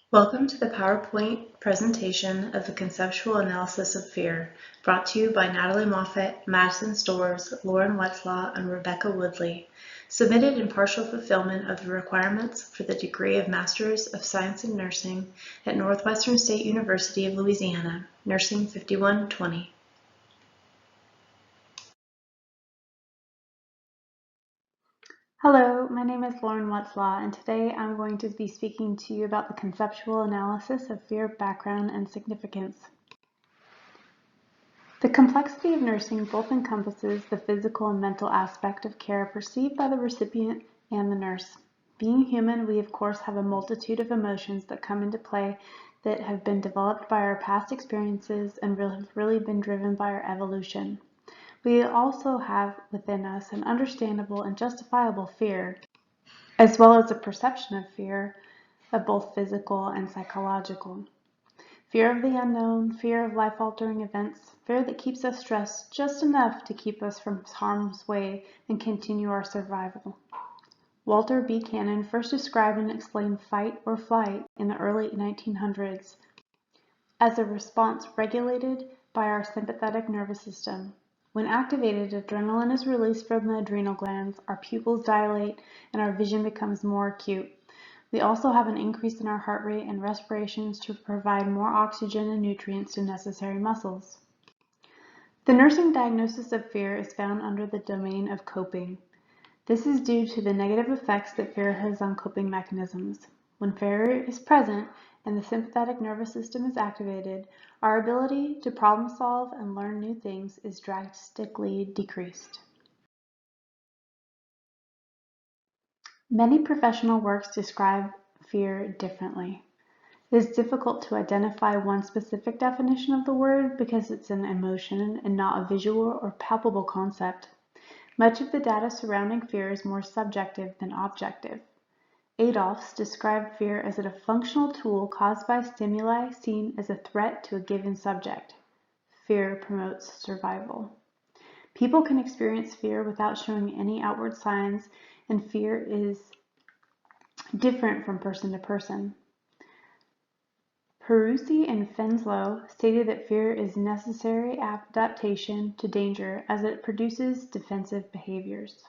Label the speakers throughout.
Speaker 1: Welcome to the PowerPoint presentation of the Conceptual Analysis of Fear, brought to you by Natalie Moffit, Madison Storrs, Lauren Wetzlau, and Rebecca Woodley, submitted in partial fulfillment of the requirements for the degree of Masters of Science in Nursing at Northwestern State University of Louisiana, Nursing 5120.
Speaker 2: Hello, my name is Lauren Wetzlau, and today I'm going to be speaking to you about the conceptual analysis of fear, background, and significance. The complexity of nursing both encompasses the physical and mental aspect of care perceived by the recipient and the nurse. Being human, we of course have a multitude of emotions that come into play that have been developed by our past experiences and have really been driven by our evolution. We also have within us an understandable and justifiable fear, as well as a perception of fear of both physical and psychological. Fear of the unknown, fear of life-altering events, fear that keeps us stressed just enough to keep us from harm's way and continue our survival. Walter B. Cannon first described and explained fight or flight in the early 1900s as a response regulated by our sympathetic nervous system. When activated, adrenaline is released from the adrenal glands, our pupils dilate, and our vision becomes more acute. We also have an increase in our heart rate and respirations to provide more oxygen and nutrients to necessary muscles. The nursing diagnosis of fear is found under the domain of coping. This is due to the negative effects that fear has on coping mechanisms. When fear is present and the sympathetic nervous system is activated, our ability to problem solve and learn new things is drastically decreased. Many professional works describe fear differently. It is difficult to identify one specific definition of the word because it's an emotion and not a visual or palpable concept. Much of the data surrounding fear is more subjective than objective. Adolphs described fear as a functional tool caused by stimuli seen as a threat to a given subject. Fear promotes survival. People can experience fear without showing any outward signs, and fear is different from person to person. Peruzzi and Wetzlau stated that fear is necessary adaptation to danger as it produces defensive behaviors.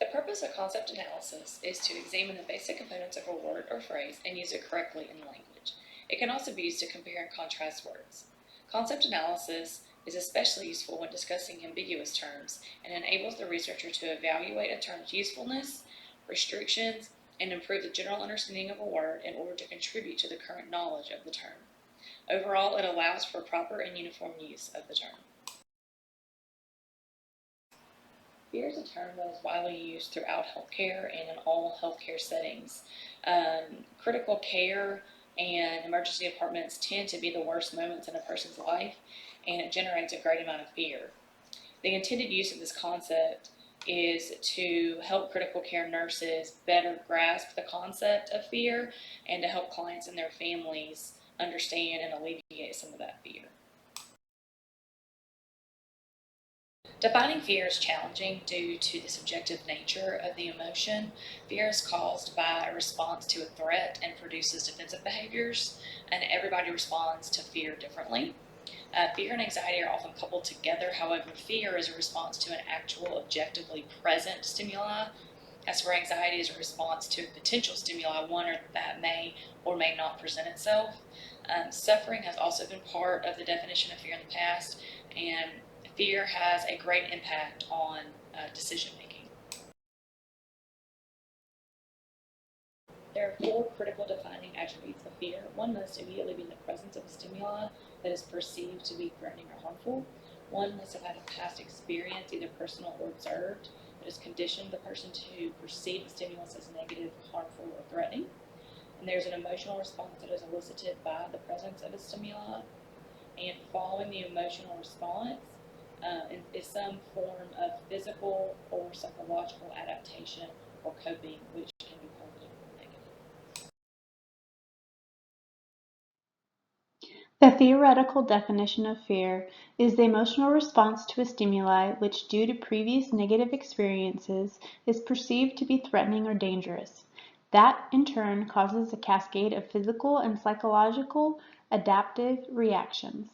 Speaker 3: The purpose of concept analysis is to examine the basic components of a word or phrase and use it correctly in language. It can also be used to compare and contrast words. Concept analysis is especially useful when discussing ambiguous terms and enables the researcher to evaluate a term's usefulness, restrictions, and improve the general understanding of a word in order to contribute to the current knowledge of the term. Overall, it allows for proper and uniform use of the term. Fear is a term that is widely used throughout healthcare and in all healthcare settings. Critical care and emergency departments tend to be the worst moments in a person's life, and it generates a great amount of fear. The intended use of this concept is to help critical care nurses better grasp the concept of fear and to help clients and their families understand and alleviate some of that fear. Defining fear is challenging due to the subjective nature of the emotion. Fear is caused by a response to a threat and produces defensive behaviors, and everybody responds to fear differently. Fear and anxiety are often coupled together. However, fear is a response to an actual objectively present stimuli, as where anxiety is a response to a potential stimuli, one that may or may not present itself. Suffering has also been part of the definition of fear in the past, and fear has a great impact on decision making. There are 4 critical defining attributes of fear. One must immediately be in the presence of a stimuli that is perceived to be threatening or harmful. One must have had a past experience, either personal or observed, that has conditioned the person to perceive the stimulus as negative, harmful, or threatening. And there's an emotional response that is elicited by the presence of a stimuli. And following the emotional response is some form of physical or psychological adaptation or coping, which can be positive or negative.
Speaker 2: The theoretical definition of fear is the emotional response to a stimuli which, due to previous negative experiences, is perceived to be threatening or dangerous. That, in turn, causes a cascade of physical and psychological adaptive reactions.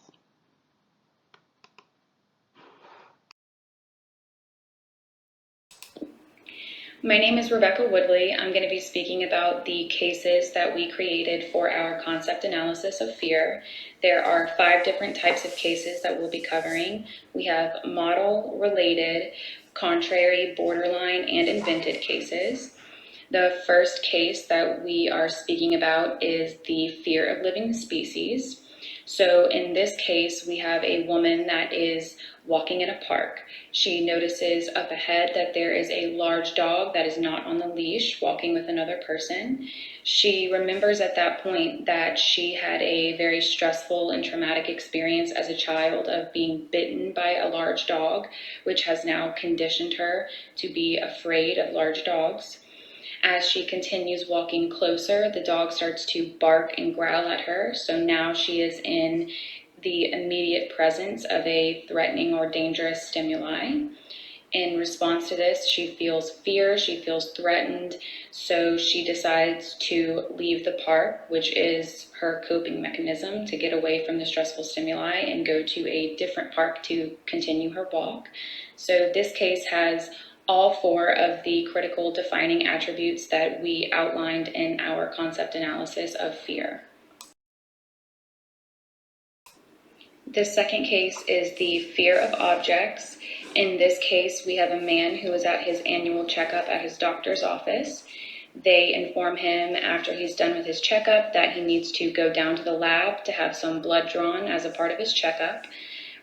Speaker 4: My name is Rebecca Woodley. I'm going to be speaking about the cases that we created for our concept analysis of fear. There are 5 different types of cases that we'll be covering. We have model, related, contrary, borderline, and invented cases. The first case that we are speaking about is the fear of living species. So in this case, we have a woman that is walking in a park. She notices up ahead that there is a large dog that is not on the leash walking with another person. She remembers at that point that she had a very stressful and traumatic experience as a child of being bitten by a large dog, which has now conditioned her to be afraid of large dogs. As she continues walking closer, the dog starts to bark and growl at her. So now she is in the immediate presence of a threatening or dangerous stimuli. In response to this, she feels fear, she feels threatened, so she decides to leave the park, which is her coping mechanism to get away from the stressful stimuli and go to a different park to continue her walk. So this case has all 4 of the critical defining attributes that we outlined in our concept analysis of fear. The second case is the fear of objects. In this case, we have a man who is at his annual checkup at his doctor's office. They inform him after he's done with his checkup that he needs to go down to the lab to have some blood drawn as a part of his checkup.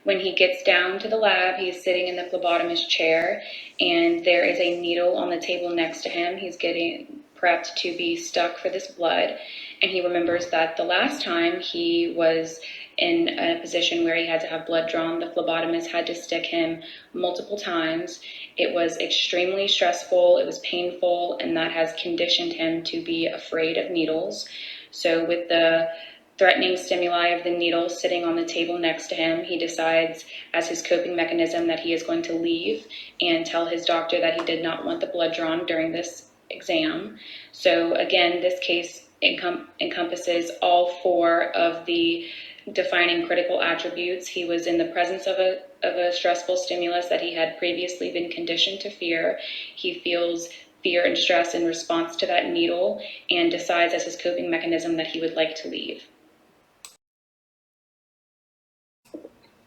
Speaker 4: When he gets down to the lab, he's sitting in the phlebotomist chair, and there is a needle on the table next to him. He's getting prepped to be stuck for this blood, and he remembers that the last time he was in a position where he had to have blood drawn, the phlebotomist had to stick him multiple times. It was extremely stressful, it was painful, and that has conditioned him to be afraid of needles. So with the threatening stimuli of the needle sitting on the table next to him, he decides as his coping mechanism that he is going to leave and tell his doctor that he did not want the blood drawn during this exam. So again, this case encompasses all 4 of the defining critical attributes. He was in the presence of a stressful stimulus that he had previously been conditioned to fear. He feels fear and stress in response to that needle and decides as his coping mechanism that he would like to leave.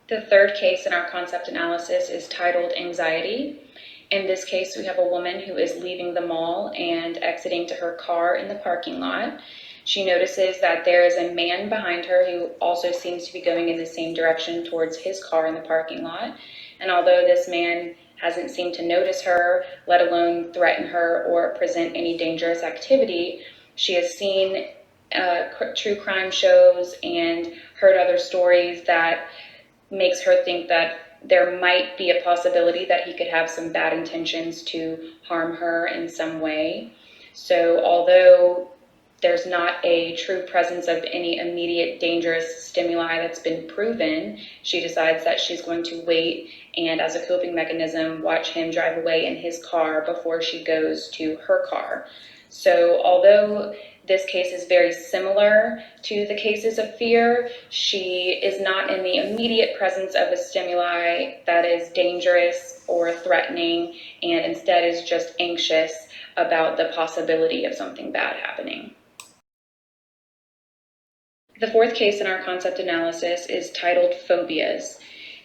Speaker 4: The third case in our concept analysis is titled anxiety. In this case, we have a woman who is leaving the mall and exiting to her car in the parking lot. She notices that there is a man behind her who also seems to be going in the same direction towards his car in the parking lot. And although this man hasn't seemed to notice her, let alone threaten her or present any dangerous activity, she has seen true crime shows and heard other stories that makes her think that there might be a possibility that he could have some bad intentions to harm her in some way. So although there's not a true presence of any immediate dangerous stimuli that's been proven, she decides that she's going to wait and, as a coping mechanism, watch him drive away in his car before she goes to her car. So although this case is very similar to the cases of fear, she is not in the immediate presence of a stimuli that is dangerous or threatening, and instead is just anxious about the possibility of something bad happening. The fourth case in our concept analysis is titled phobias.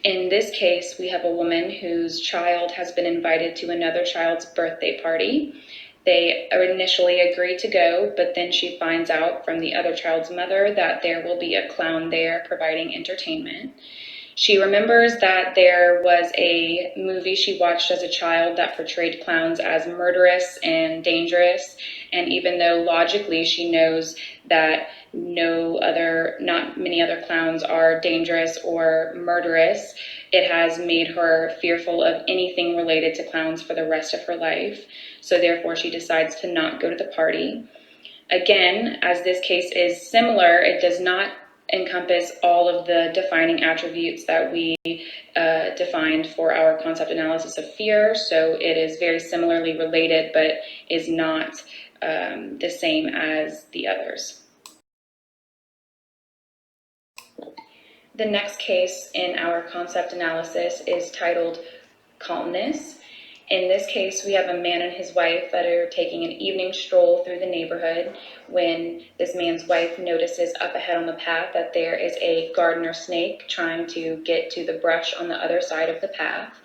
Speaker 4: In this case, we have a woman whose child has been invited to another child's birthday party. They initially agree to go, but then she finds out from the other child's mother that there will be a clown there providing entertainment. She remembers that there was a movie she watched as a child that portrayed clowns as murderous and dangerous, and even though logically she knows that not many other clowns are dangerous or murderous, it has made her fearful of anything related to clowns for the rest of her life. So therefore she decides to not go to the party. Again, as this case is similar, it does not encompass all of the defining attributes that we defined for our concept analysis of fear. So it is very similarly related, but is not the same as the others. The next case in our concept analysis is titled Calmness. In this case, we have a man and his wife that are taking an evening stroll through the neighborhood when this man's wife notices up ahead on the path that there is a gardener snake trying to get to the brush on the other side of the path.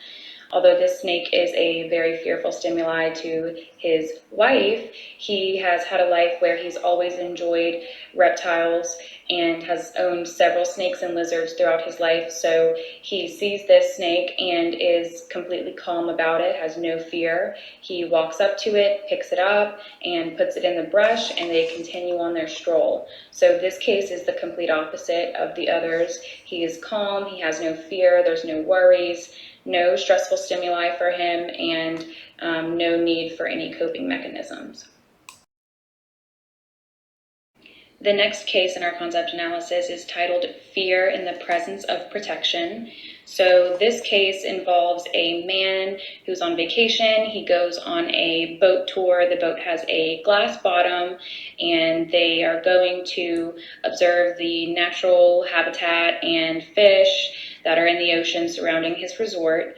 Speaker 4: Although this snake is a very fearful stimuli to his wife, he has had a life where he's always enjoyed reptiles and has owned several snakes and lizards throughout his life. So he sees this snake and is completely calm about it, has no fear. He walks up to it, picks it up, and puts it in the brush, and they continue on their stroll. So this case is the complete opposite of the others. He is calm, he has no fear, there's no worries, no stressful stimuli for him, and no need for any coping mechanisms. The next case in our concept analysis is titled Fear in the Presence of Protection. So this case involves a man who's on vacation. He goes on a boat tour. The boat has a glass bottom, and they are going to observe the natural habitat and fish that are in the ocean surrounding his resort.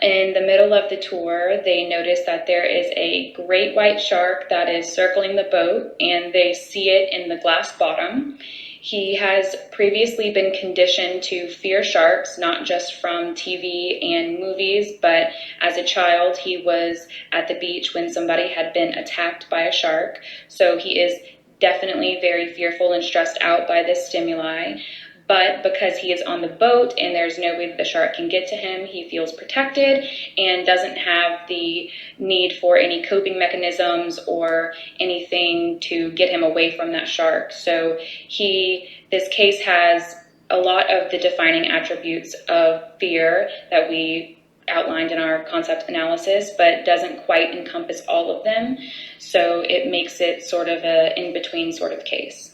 Speaker 4: In the middle of the tour, they notice that there is a great white shark that is circling the boat, and they see it in the glass bottom. He has previously been conditioned to fear sharks, not just from TV and movies, but as a child, he was at the beach when somebody had been attacked by a shark. So he is definitely very fearful and stressed out by this stimuli. But because he is on the boat and there's no way that the shark can get to him, he feels protected and doesn't have the need for any coping mechanisms or anything to get him away from that shark. So this case has a lot of the defining attributes of fear that we outlined in our concept analysis, but doesn't quite encompass all of them. So it makes it sort of an in-between sort of case.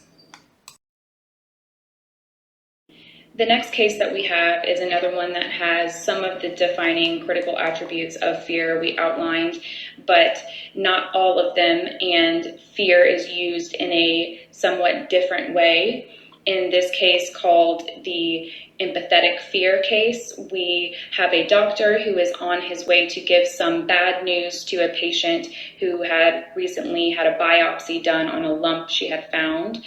Speaker 4: The next case that we have is another one that has some of the defining critical attributes of fear we outlined, but not all of them, and fear is used in a somewhat different way. In this case, called the empathetic fear case, we have a doctor who is on his way to give some bad news to a patient who had recently had a biopsy done on a lump she had found.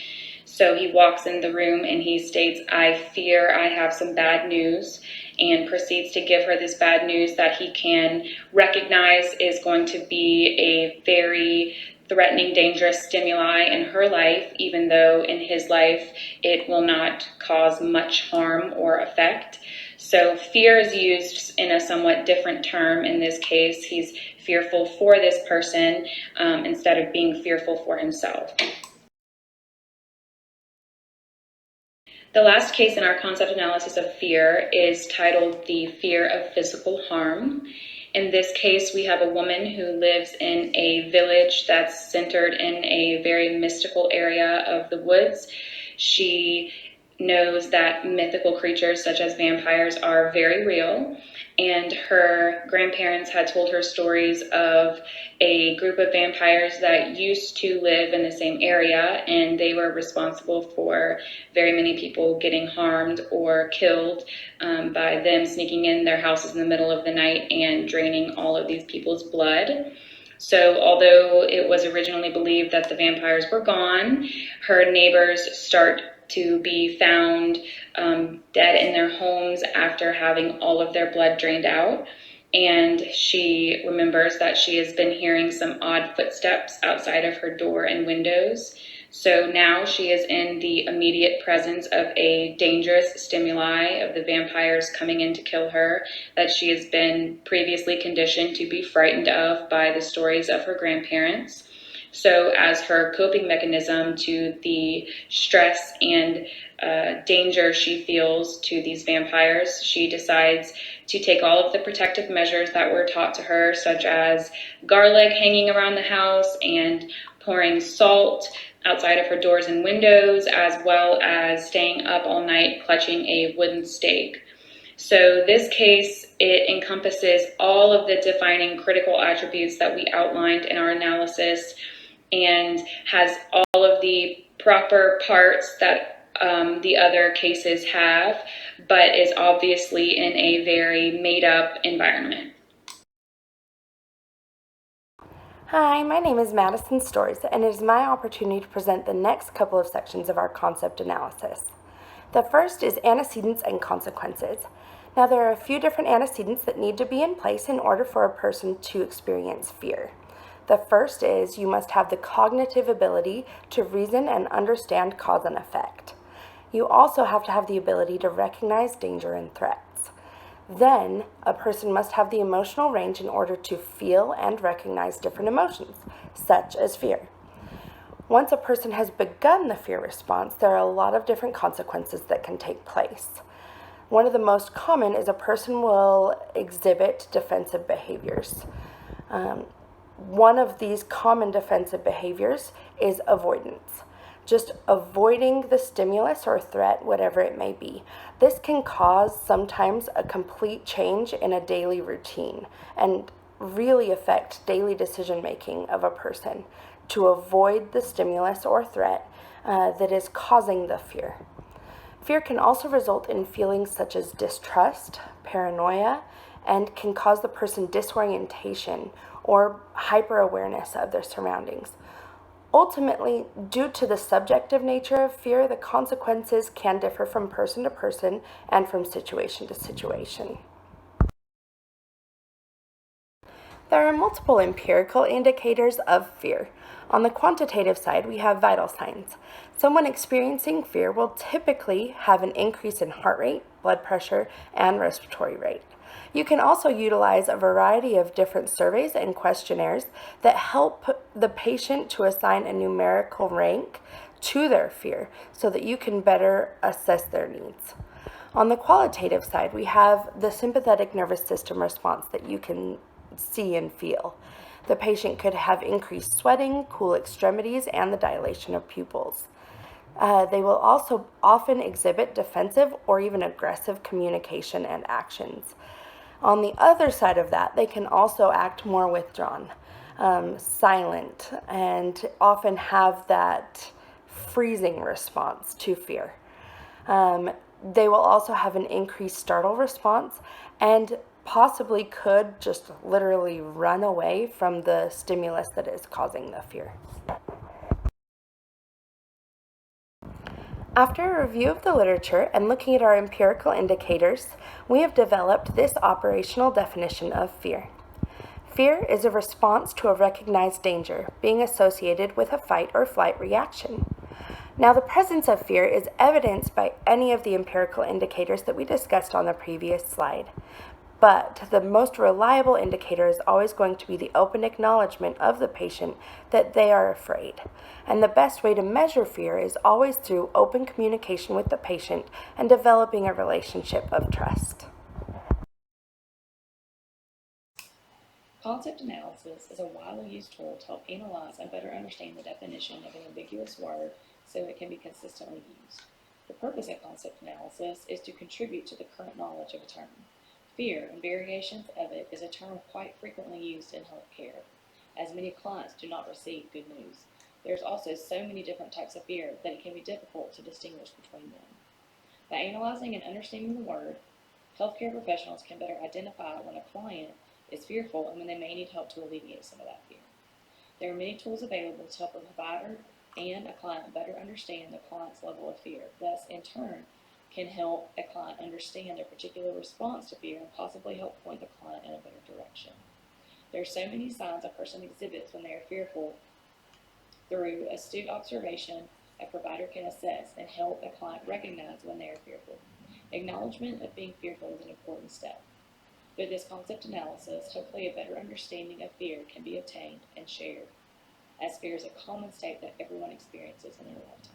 Speaker 4: So he walks in the room and he states, "I fear I have some bad news," and proceeds to give her this bad news that he can recognize is going to be a very threatening, dangerous stimuli in her life, even though in his life it will not cause much harm or effect. So fear is used in a somewhat different term in this case. He's fearful for this person instead of being fearful for himself. The last case in our concept analysis of fear is titled The Fear of Physical Harm. In this case, we have a woman who lives in a village that's centered in a very mystical area of the woods. She knows that mythical creatures such as vampires are very real, and her grandparents had told her stories of a group of vampires that used to live in the same area, and they were responsible for very many people getting harmed or killed by them sneaking in their houses in the middle of the night and draining all of these people's blood. So although it was originally believed that the vampires were gone, her neighbors start to be found dead in their homes after having all of their blood drained out. And she remembers that she has been hearing some odd footsteps outside of her door and windows. So now she is in the immediate presence of a dangerous stimuli of the vampires coming in to kill her that she has been previously conditioned to be frightened of by the stories of her grandparents. So as her coping mechanism to the stress and danger she feels to these vampires, she decides to take all of the protective measures that were taught to her, such as garlic hanging around the house and pouring salt outside of her doors and windows, as well as staying up all night clutching a wooden stake. So this case, it encompasses all of the defining critical attributes that we outlined in our analysis, and has all of the proper parts that the other cases have, but is obviously in a very made-up environment.
Speaker 5: Hi, my name is Madison Storrs, and it is my opportunity to present the next couple of sections of our concept analysis. The first is antecedents and consequences. Now, there are a few different antecedents that need to be in place in order for a person to experience fear. The first is you must have the cognitive ability to reason and understand cause and effect. You also have to have the ability to recognize danger and threats. Then, a person must have the emotional range in order to feel and recognize different emotions, such as fear. Once a person has begun the fear response, there are a lot of different consequences that can take place. One of the most common is a person will exhibit defensive behaviors. One of these common defensive behaviors is avoidance. Just avoiding the stimulus or threat, whatever it may be. This can cause sometimes a complete change in a daily routine and really affect daily decision making of a person to avoid the stimulus or threat that is causing the fear. Fear can also result in feelings such as distrust, paranoia, and can cause the person disorientation or hyper-awareness of their surroundings. Ultimately, due to the subjective nature of fear, the consequences can differ from person to person and from situation to situation. There are multiple empirical indicators of fear. On the quantitative side, we have vital signs. Someone experiencing fear will typically have an increase in heart rate, blood pressure, and respiratory rate. You can also utilize a variety of different surveys and questionnaires that help the patient to assign a numerical rank to their fear so that you can better assess their needs. On the qualitative side, we have the sympathetic nervous system response that you can see and feel. The patient could have increased sweating, cool extremities, and the dilation of pupils. They will also often exhibit defensive or even aggressive communication and actions. On the other side of that, they can also act more withdrawn, silent, and often have that freezing response to fear. They will also have an increased startle response and possibly could just literally run away from the stimulus that is causing the fear. After a review of the literature and looking at our empirical indicators, we have developed this operational definition of fear. Fear is a response to a recognized danger being associated with a fight or flight reaction. Now, the presence of fear is evidenced by any of the empirical indicators that we discussed on the previous slide. But the most reliable indicator is always going to be the open acknowledgement of the patient that they are afraid. And the best way to measure fear is always through open communication with the patient and developing a relationship of trust.
Speaker 3: Concept analysis is a widely used tool to help analyze and better understand the definition of an ambiguous word so it can be consistently used. The purpose of concept analysis is to contribute to the current knowledge of a term. Fear and variations of it is a term quite frequently used in healthcare, as many clients do not receive good news. There's also so many different types of fear that it can be difficult to distinguish between them. By analyzing and understanding the word, healthcare professionals can better identify when a client is fearful and when they may need help to alleviate some of that fear. There are many tools available to help a provider and a client better understand the client's level of fear, thus in turn can help a client understand their particular response to fear and possibly help point the client in a better direction. There are so many signs a person exhibits when they are fearful. Through astute observation, a provider can assess and help a client recognize when they are fearful. Acknowledgement of being fearful is an important step. Through this concept analysis, hopefully a better understanding of fear can be obtained and shared, as fear is a common state that everyone experiences in their lifetime.